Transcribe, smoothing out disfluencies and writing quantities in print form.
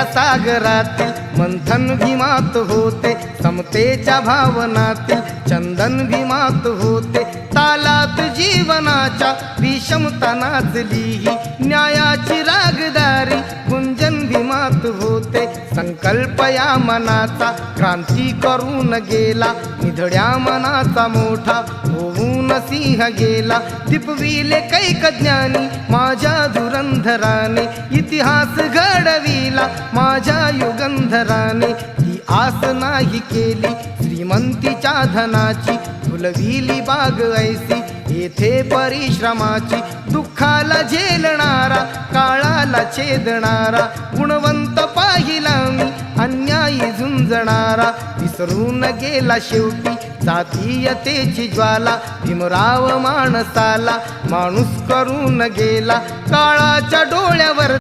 समतेच्या सागरातील मंथन भीमात होते, समतेच्या भावनातील चंदन भीमात होते। तालात जीवनाच्या विषमता नाचली, न्यायाची रागदारी गुंजन भीमात होते। संकल्प या मनाचा क्रांती करून गेला, निधड्या मनाचा मोठा होऊन सिंह गेला। दिपविले कैक ज्ञानी माझ्या धुरंधराने, इतिहास घडविला माझ्या युगंधराने। ही आस नाही केली श्रीमंतीच्या धनाची, फुलविली बाग ऐसी येथे परिश्रमाची। दुःखाला झेलणारा काळाला छेदणारा, गुणवंत पाहिला मी अन्यायी झुंजणारा। विसरून गेला शेवटी जातीयतेची ज्वाला, भीमराव माणसाला माणूस करून गेला। काळाच्या डोळ्यावर